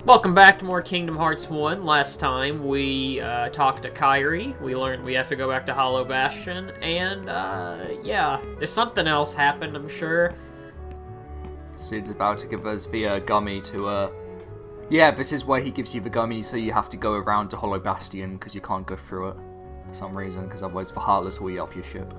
Welcome back to more Kingdom Hearts 1. Last time we talked to Kairi. We learned we have to go back to Hollow Bastion. And, yeah, there's something else happened, I'm sure. Sid's about to give us the gummy to, Yeah, this is where he gives you the gummy, so you have to go around to Hollow Bastion, because you can't go through it. For some reason, because otherwise the Heartless will eat up your ship.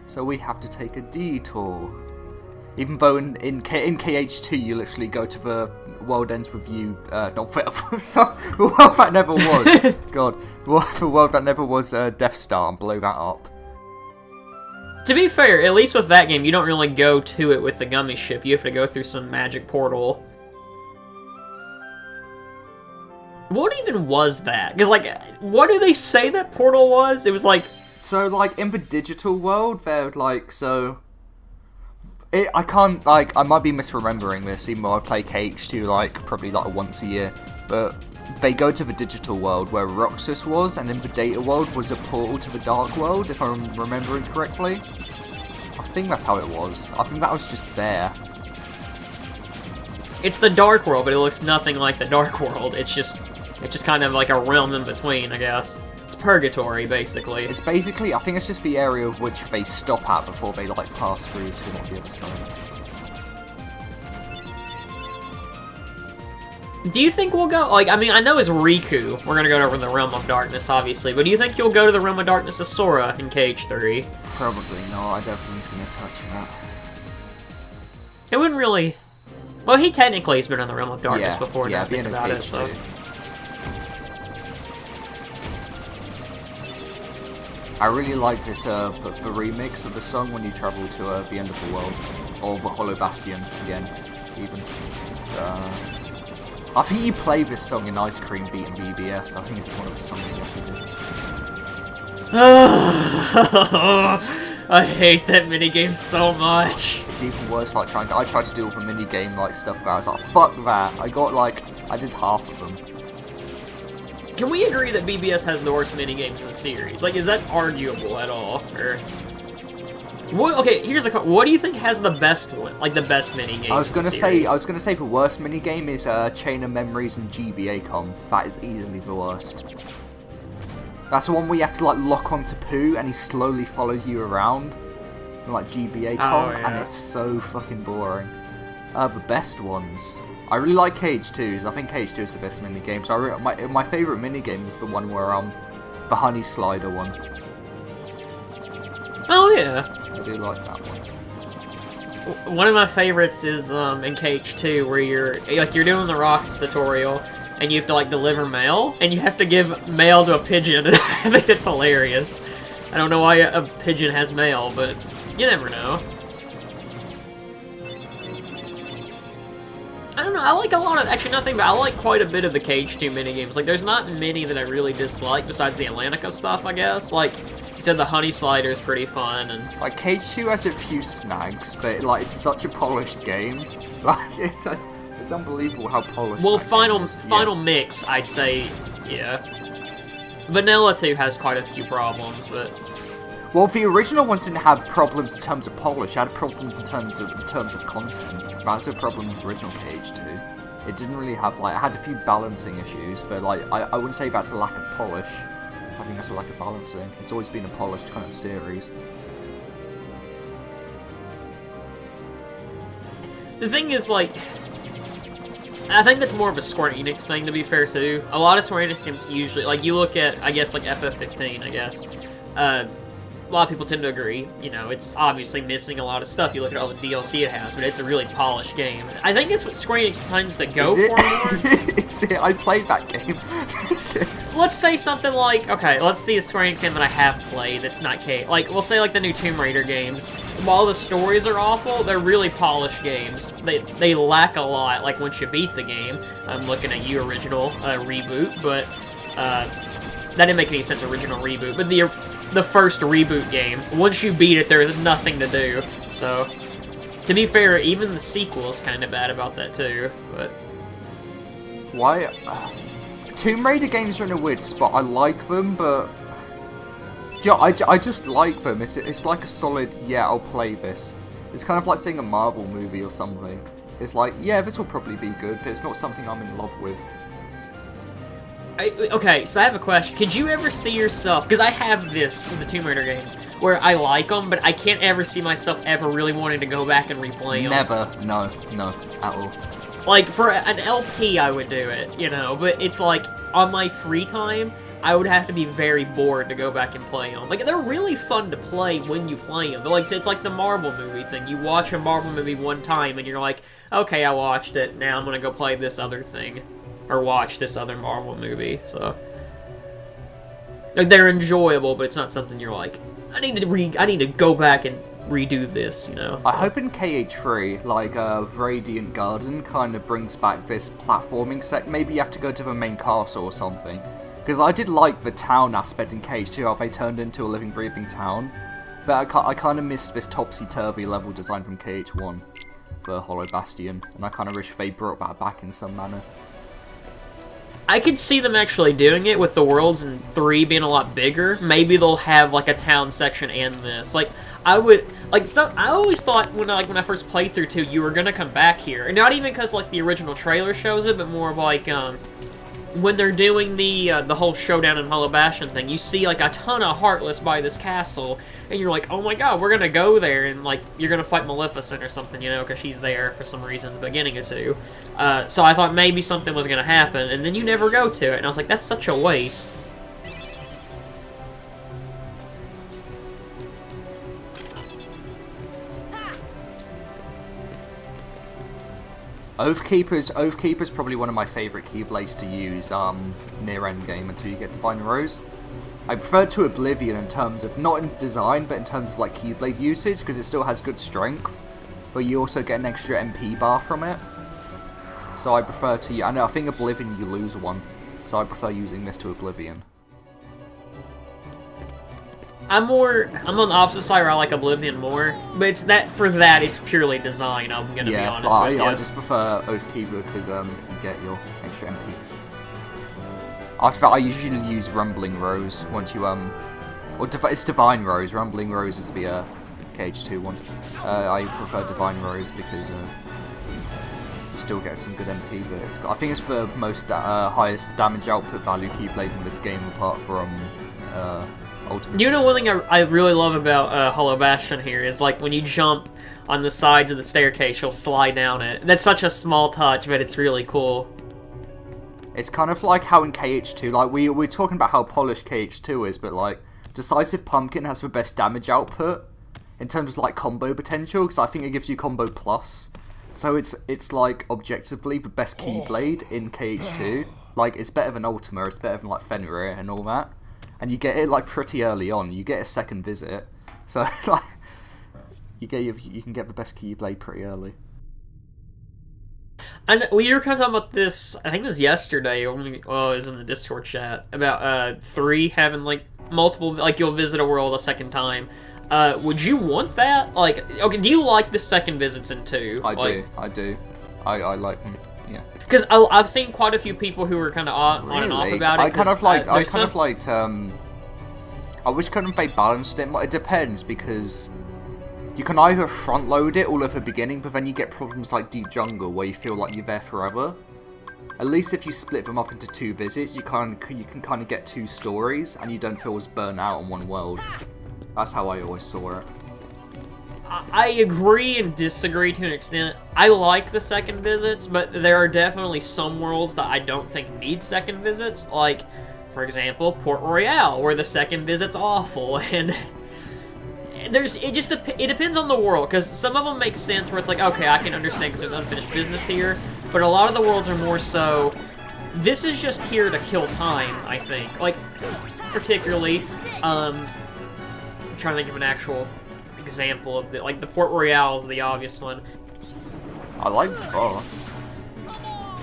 So we have to take a detour. Even though in KH2 you literally go to the world ends with you, not the world that never was. God, the world that never was Death Star and blow that up. To be fair, at least with that game, you don't really go to it with the gummy ship. You have to go through some magic portal. What even was that? Because, like, what do they say that portal was? It was like... So, like, in the digital world, they're like, so... I can't, like, I might be misremembering this, even though I play KH2, like, probably, like, once a year, but they go to the digital world where Roxas was, and in the data world was a portal to the dark world, if I'm remembering correctly. I think that's how it was. I think that was just there. It's the dark world, but it looks nothing like the dark world. It's just kind of like a realm in between, I guess. Purgatory, basically. It's basically, I think it's just the area of which they stop at before they, like, pass through to the other side. Do you think we'll go, like, I mean, I know as Riku, we're gonna go over the Realm of Darkness, obviously, but do you think you'll go to the Realm of Darkness as Sora in KH3? Probably not, I don't think he's gonna touch that. It wouldn't really... Well, he technically has been on the Realm of Darkness before, yeah, now think about it, so... I really like this, the remix of the song when you travel to the end of the world, or the Hollow Bastion again, even. I think you play this song in Ice Cream Beat and BBS. I think it's one of the songs you have to do. I hate that minigame so much. It's even worse, like I tried to do all the minigame like stuff, but I was like, fuck that. I did half of them. Can we agree that BBS has the worst minigames in the series? Like, is that arguable at all? Or what? Okay, here's a what do you think has the best one? Like the best minigame? I was gonna say the worst minigame is Chain of Memories and GBA Com. That is easily the worst. That's the one where you have to like lock onto Pooh and he slowly follows you around, like GBA Com, and it's so fucking boring. The best ones. I really like KH2s. I think KH2 is the best minigame. So my favourite minigame is the one where the honey slider one. Oh yeah. I do like that one. One of my favorites is in KH2 where you're doing the Roxas tutorial and you have to like deliver mail and you have to give mail to a pigeon. And I think it's hilarious. I don't know why a pigeon has mail, but you never know. I don't know, I like a lot of, actually nothing, but I like quite a bit of the KH2 minigames. Like, there's not many that I really dislike besides the Atlantica stuff, I guess. Like, you said the Honey Slider is pretty fun, and... Like, KH2 has a few snags, but, like, it's such a polished game. Like, it's unbelievable how polished well, that Final game is. Final Mix, I'd say, yeah. Vanilla 2 has quite a few problems, but... Well, the original ones didn't have problems in terms of polish, it had problems in terms of content. That's the problem with the original KH2. It didn't really have, like, it had a few balancing issues, but, like, I wouldn't say that's a lack of polish. I think that's a lack of balancing. It's always been a polished kind of series. The thing is, like... I think that's more of a Square Enix thing, to be fair, too. A lot of Square Enix games usually... Like, you look at, I guess, like, FF15, I guess. A lot of people tend to agree, you know, it's obviously missing a lot of stuff. You look at all the DLC it has, but it's a really polished game. I think it's what Square Enix tends to go for more. Is it? I played that game. Let's say something like, okay, let's see a Square Enix game that I have played that's not K. Like, we'll say like the new Tomb Raider games. While the stories are awful, they're really polished games. They lack a lot, like once you beat the game. I'm looking at you, original reboot, but that didn't make any sense, original reboot. But the first reboot game, once you beat it, there is nothing to do. So, to be fair, even the sequel is kind of bad about that too. But why? Tomb Raider games are in a weird spot. I like them, but yeah, I just like them. It's like a solid, yeah, I'll play this. It's kind of like seeing a Marvel movie or something. It's like, yeah, this will probably be good, but it's not something I'm in love with. Okay, so I have a question. Could you ever see yourself, because I have this with the Tomb Raider games, where I like them, but I can't ever see myself ever really wanting to go back and replay them. Never, no, at all. Like, for an LP, I would do it, you know, but it's like, on my free time, I would have to be very bored to go back and play them. Like, they're really fun to play when you play them. But like, so it's like the Marvel movie thing. You watch a Marvel movie one time, and you're like, okay, I watched it, now I'm gonna go play this other thing. Or watch this other Marvel movie, so... Like, they're enjoyable, but it's not something you're like, I need to go back and redo this, you know? So. I hope in KH3, like, Radiant Garden kind of brings back this platforming set. Maybe you have to go to the main castle or something. Because I did like the town aspect in KH2, how they turned into a living, breathing town. But I kind of missed this topsy-turvy level design from KH1 for Hollow Bastion. And I kind of wish they brought that back in some manner. I could see them actually doing it with the worlds in 3 being a lot bigger. Maybe they'll have, like, a town section and this. Like, I always thought when I first played through 2, you were gonna come back here. And not even because, like, the original trailer shows it, but more of, like, when they're doing the whole showdown in Hollow Bastion thing, you see, like, a ton of Heartless by this castle, and you're like, oh my god, we're gonna go there, and, like, you're gonna fight Maleficent or something, you know, because she's there for some reason at the beginning of 2. So I thought maybe something was gonna happen, and then you never go to it, and I was like, that's such a waste. Oathkeeper's probably one of my favourite Keyblades to use near endgame until you get Divine Rose. I prefer to Oblivion in terms of, not in design, but in terms of like Keyblade usage, because it still has good strength, but you also get an extra MP bar from it. So I prefer to, I think Oblivion you lose one, so I prefer using this to Oblivion. I'm on the opposite side where I like Oblivion more, but it's purely design, I'm gonna be honest with you. I just prefer Oathkeeper because you get your extra MP. After that, I usually use Rumbling Rose once you it's Divine Rose. Rumbling Rose is the KH2 one. I prefer Divine Rose because you still get some good MP, but I think it's the most highest damage output value Keyblade in this game apart from Ultimate. You know, one thing I really love about Hollow Bastion here is, like, when you jump on the sides of the staircase, you'll slide down it. That's such a small touch, but it's really cool. It's kind of like how in KH2, like, we're talking about how polished KH2 is, but, like, Decisive Pumpkin has the best damage output in terms of, like, combo potential, because I think it gives you combo plus. So it's like, objectively, the best Keyblade in KH2. Like, it's better than Ultima, it's better than, like, Fenrir and all that. And you get it like pretty early on. You get a second visit, so like you can get the best Keyblade pretty early. And we were kind of talking about this. I think it was yesterday. It was in the Discord chat about 3 having like multiple, like you'll visit a world a second time. Would you want that? Like, okay, do you like the second visits in 2? I do. I like them. Yeah. Because I've seen quite a few people who were kind of on and off about it. I wish kind of they balanced it. It depends, because you can either front load it all at the beginning, but then you get problems like Deep Jungle where you feel like you're there forever. At least if you split them up into 2 visits, you can kind of get 2 stories, and you don't feel as burnt out on one world. That's how I always saw it. I agree and disagree to an extent. I like the second visits, but there are definitely some worlds that I don't think need second visits. Like, for example, Port Royale, where the second visit's awful, and it depends on the world, because some of them make sense where it's like, okay, I can understand because there's unfinished business here, but a lot of the worlds are more so, this is just here to kill time, I think. Like, particularly, I'm trying to think of an actual example of the, like, the Port Royale is the obvious one. I like the boss.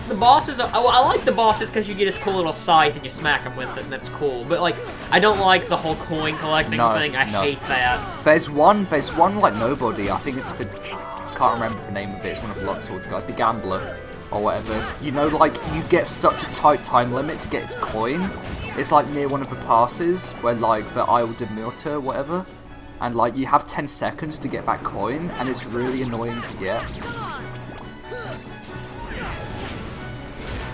The bosses are, I like the bosses because you get this cool little scythe and you smack them with it, and that's cool. But, like, I don't like the whole coin collecting thing. I hate that. There's one like nobody. I think it's the, I can't remember the name of it. It's one of the Luxord's guys, the Gambler or whatever. You know, like, you get such a tight time limit to get its coin. It's like near one of the passes where, like, the Isle de Murta or whatever. And, like, you have 10 seconds to get that coin, and it's really annoying to get.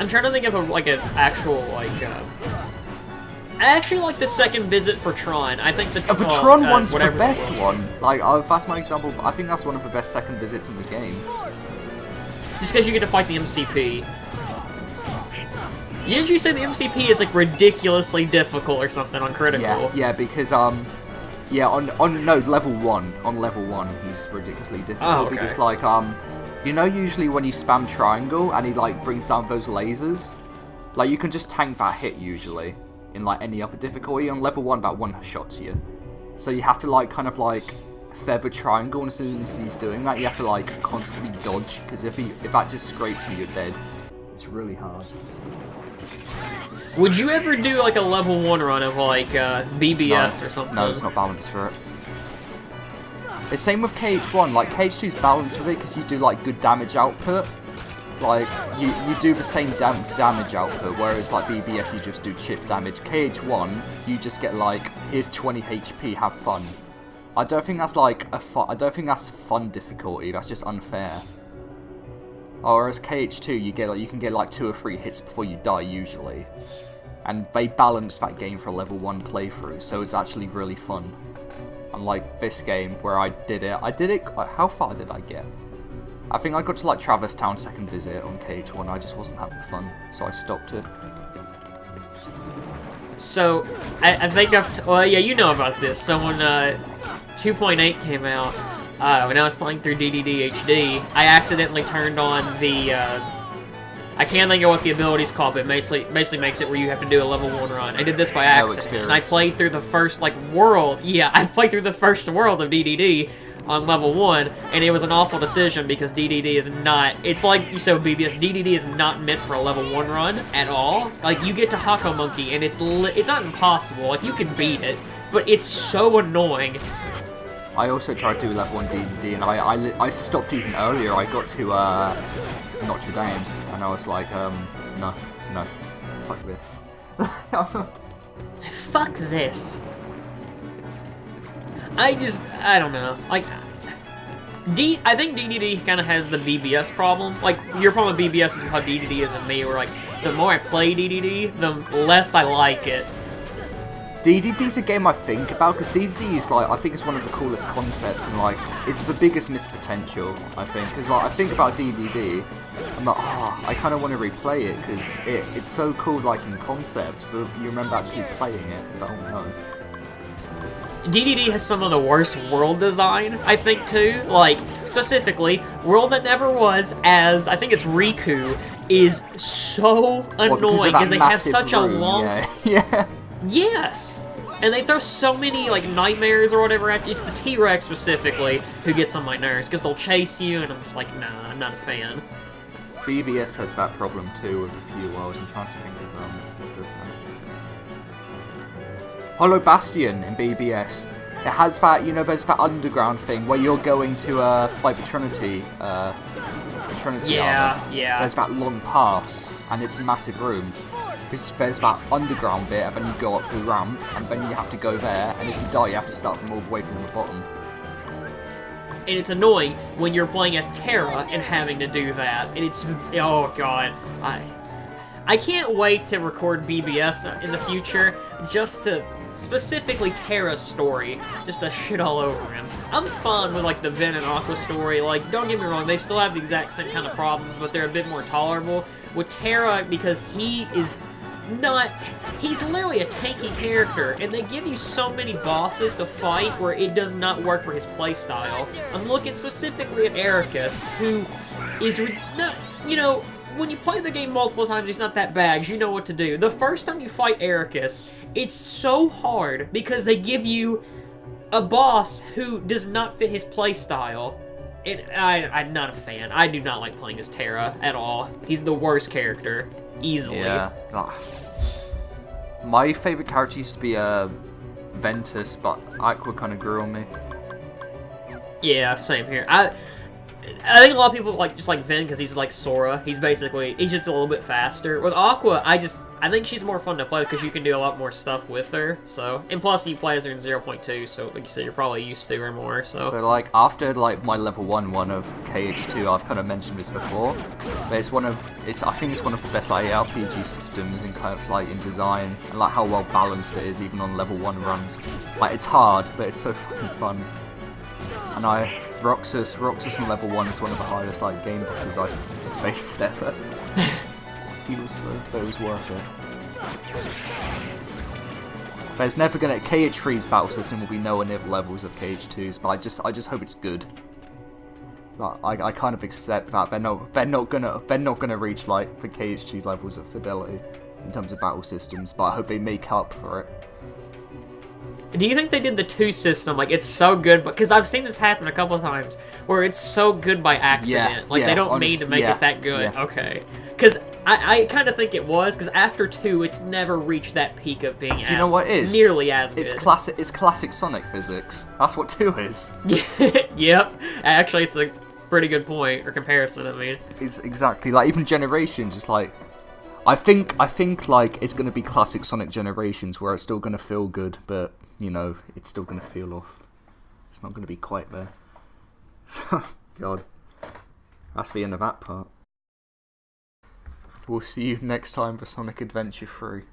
I'm trying to think of an actual like. I actually like the second visit for Tron. I think the Tron one's the whatever best one. Like, that's my example. I think that's one of the best second visits in the game. Just because you get to fight the MCP. Didn't you say the MCP is like ridiculously difficult or something on critical? Yeah, because yeah, on no level 1, on level 1 he's ridiculously difficult. Oh, okay. Because like you know, usually when you spam triangle and he like brings down those lasers, like you can just tank that hit usually in like any other difficulty. On level 1 about one shots you, so you have to like kind of like feather triangle, and as soon as he's doing that you have to like constantly dodge, because if that just scrapes you, you're dead. It's really hard. Would you ever do like a level 1 run of like BBS or something? No, it's not balanced for it. It's same with KH1. Like KH2's balanced with it because you do like good damage output. Like you do the same damage output, whereas like BBS you just do chip damage. KH1 you just get like, here's 20 HP, have fun. I don't think that's like I don't think that's fun difficulty. That's just unfair. Or as KH2, you can get like 2 or 3 hits before you die usually, and they balance that game for a level 1 playthrough, so it's actually really fun. Unlike this game where I did it. How far did I get? I think I got to like Traverse Town second visit on KH1. I just wasn't having fun, so I stopped it. So I think well, yeah, you know about this. So when 2.8 came out. When I was playing through DDD HD, I accidentally turned on the, I can't think of what the ability's called, but it basically makes it where you have to do a level 1 run. I did this by accident, and I played through the first, like, world, I played through the first world of DDD on level 1, and it was an awful decision because DDD is not, it's like you said with BBS, DDD is not meant for a level 1 run at all. Like, you get to Hako Monkey, and it's not impossible, like, you can beat it, but it's so annoying. I also tried to do level 1 DDD, and I stopped even earlier. I got to Notre Dame, and I was like, no, fuck this. Fuck this. I don't know. Like, I think DDD kind of has the BBS problem. Like, your problem with BBS is how DDD is in me, where like, the more I play DDD, the less I like it. DDD's a game I think about, because DDD is like, I think it's one of the coolest concepts, and like, it's the biggest missed potential, I think, because like, I think about DDD, I'm like, I kind of want to replay it, because it's so cool, like, in concept, but you remember actually playing it, it's like, oh no. DDD has some of the worst world design, I think, too. Like, specifically, World That Never Was, as, I think it's Riku, is so annoying, because they have such a long... Yeah. Yes! And they throw so many, like, nightmares or whatever at you. It's the T-Rex, specifically, who gets on my nerves, because they'll chase you, and I'm just like, nah, I'm not a fan. BBS has that problem, too, with a few worlds. I'm trying to think of, what does that... Hollow Bastion in BBS. It has that, you know, there's that underground thing where you're going to, fight the Trinity, armor. Yeah. There's that long pass, and it's a massive room. There's that underground bit, and then you go up the ramp, and then you have to go there, and if you die, you have to start from all the way from the bottom. And it's annoying when you're playing as Terra and having to do that. And it's, oh god, I can't wait to record BBS in the future, just to, specifically Terra's story, just to shit all over him. I'm fine with, like, the Ven and Aqua story. Like, don't get me wrong, they still have the exact same kind of problems, but they're a bit more tolerable. With Terra, because he is not... He's literally a tanky character, and they give you so many bosses to fight where it does not work for his playstyle. I'm looking specifically at Ericus, who is not... You know, when you play the game multiple times, he's not that bad, you know what to do. The first time you fight Ericus, it's so hard because they give you a boss who does not fit his playstyle. And I'm not a fan. I do not like playing as Terra at all. He's the worst character, easily. Yeah. My favourite character used to be Ventus, but Aqua kind of grew on me. Yeah, same here. I think a lot of people just like Vin because he's like Sora. He's just a little bit faster. With Aqua, I think she's more fun to play because you can do a lot more stuff with her. So, and plus you play as her in 0.2, so like you said, you're probably used to her more. So, but like after like my level 1 one of KH2, I've kind of mentioned this before, but I think it's one of the best like RPG systems in kind of like in design and like how well balanced it is even on level 1 runs. Like it's hard, but it's so fucking fun. And Roxas on level 1 is one of the hardest like game bosses I've faced ever. But it was worth it. But it's never gonna. KH3's battle system will be nowhere near the levels of KH2's, but I just hope it's good. Like, I kind of accept that they're not gonna reach like the KH2 levels of fidelity in terms of battle systems, but I hope they make up for it. Do you think they did the 2 system, like, it's so good, because I've seen this happen a couple of times, where it's so good by accident, they don't mean to make it that good, okay. Because I kind of think it was, because after 2, it's never reached that peak of being Do you know what it is? Nearly as good. It's classic Sonic physics. That's what 2 is. Yep. Actually, it's a pretty good point, or comparison, I mean. It's exactly, like, even Generations is like, I think like, it's going to be classic Sonic Generations, where it's still going to feel good, but... you know, it's still going to feel off. It's not going to be quite there. God. That's the end of that part. We'll see you next time for Sonic Adventure 3.